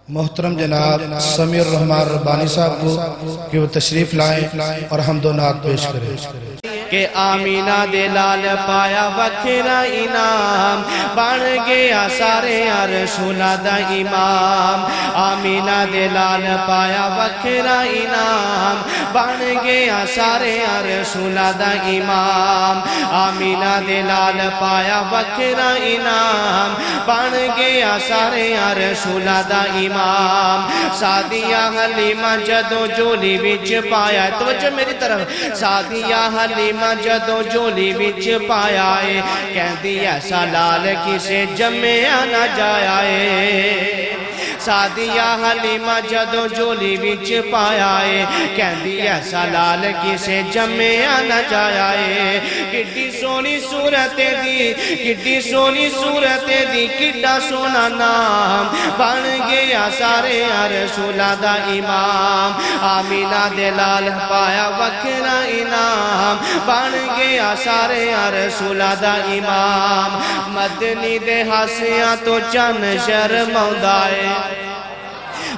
محترم جناب سمیع الرحمن ربانی صاحب کو کہ وہ تشریف لائیں اور حمد و نعت پیش کریں کہ آمینہ دے لال پایا وکھرا انعام بن گیا سارے رسولاں دا امام آمینہ دے لال پایا وکھرا انعام بن گیا سارے رسولاں دا امام آمینہ دے لال پایا وکھرا انعام بن گیا سارے رسولاں دا امام سعدیہ حلیمہ جدو جولی وچ پایا توجہ میری طرف سعدیہ حلیمہ جدو جولی وچ پایا ہے کہندی ایسا لال کسے جمعہ نہ جایا ہے سعدیہ حلیمہ جدو جولی وچ پایا ہے کہندی ایسا لال کسے جمعہ نہ جایا ہے کڈی سونی صورت دی کڈی سونی صورت دی کڈا سونا نام بن گیا سارے رسولاں دا امام آمینہ دے لال پایا وکھرا انعام بن گیا سارے رسولاں دا امام مدنی دے ہاسیاں تو چن شرماؤندا ہے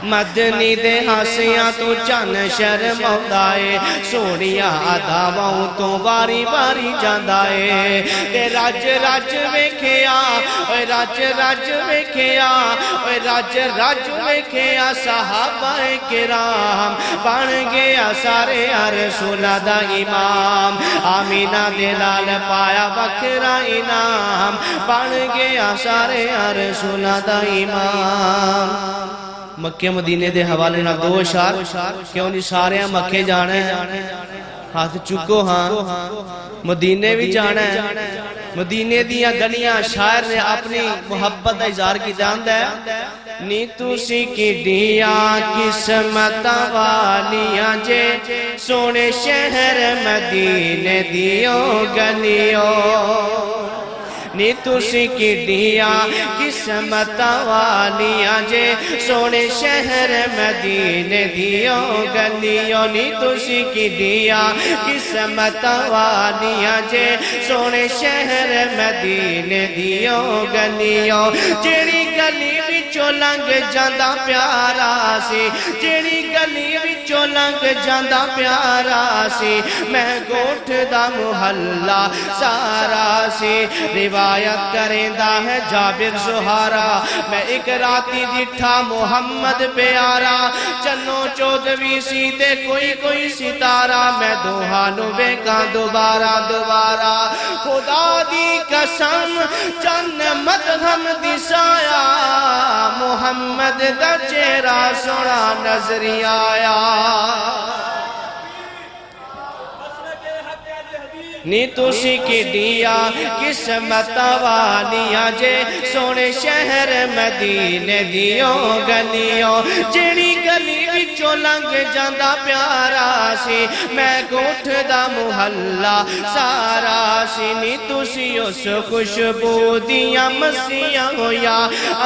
مدنی دے ہاسیاں تو چن شرماؤندا ہے سونیاں اداواں تو واری واری جاندا ہے تے رج رج ویکھیا اوے رج رج ویکھیا اوے رج رج ویکھیا صحابہ کرام بن گیا سارے رسولاں دا امام آمینہ دے لال پایا وکھرا انعام بن گیا سارے رسولاں دا امام مکہ مدینے دے حوالے نہ دو اشار کیوں نہیں سارے مکے جانا ہے ہاتھ چکو ہاں مدینے بھی جانا ہے مدینے دیا گلیاں شاعر نے اپنی محبت اظہار کی جاندہ ہے نی تُسی کی دیا قسمت والیاں جے سونے شہر مدینے دیو گلیوں نی تُسی کی دیا قسمت والیاں جے سونے شہر مدینے دیو گلیوں نی تُسی کی دیا قسمت والیاں جے سونے شہر مدینے دیو گلیوں جیڑی گلی وچوں لنگ جاندا پیارا سی جیڑی گلی وچوں لنگ جاندا پیارا سی میں گوٹھ دا محلہ سارا سی روایت کریندا ہے جابر زہارا میں ایک راتی جٹھا محمد پیارا چنو چودوی سی تے کوئی کوئی ستارہ میں دوہانو بیکاں دوبارہ دوبارہ خدا دی قسم چن مدہم دسایا محمد دا چہرہ سونا نظری آیا نی تُسی کی دیا قسمت والیاں جے سونے شہر مدینے دیو گلیوں جیڑی گلی وچوں لنگ جاندا پیارا سی میں گوٹھ دا محلہ سارا سی نی تُسی اس خوشبو دیاں مسیاں ہویا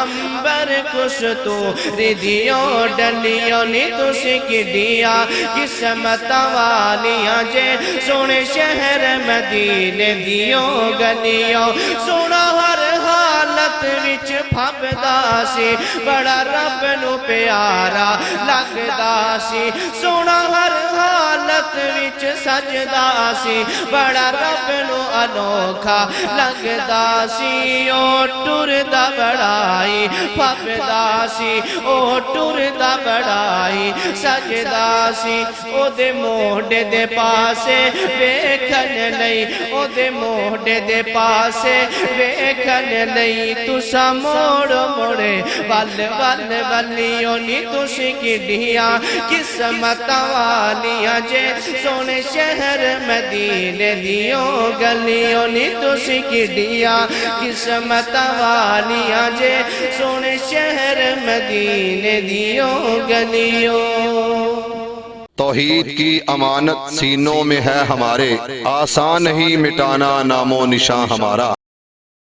امبر کس تو ردیوں ڈلیوں نی تُسی کی دیا قسمت والیاں جے سونے شہر مدینے دیو گلیوں سونا ہر حالت وچ پھبدا سی بڑا رب نو پیارا لگدا سی سونا ہر حالت وچ سجدا سی بڑا رب نو انوکھا لگدا سی او ٹردا بڑائی پھبدا سی او ٹردا بڑائی سجدا سی او دے موڈے دے پاسے ویکھن لئی او دے موڈے دے پاسے ویکھن لئی تسا موڑ موڑے ول ول ولیوں نی تُسی کی دیا قسمت والیاں جے سونے شہر مدینے دیو گلیوں نی تُسی کی دیا قسمت والیاں جے سونے شہر مدینے دیو گلیوں توحید کی امانت سینوں میں ہے ہمارے آسان نہیں مٹانا نام و نشان ہمارا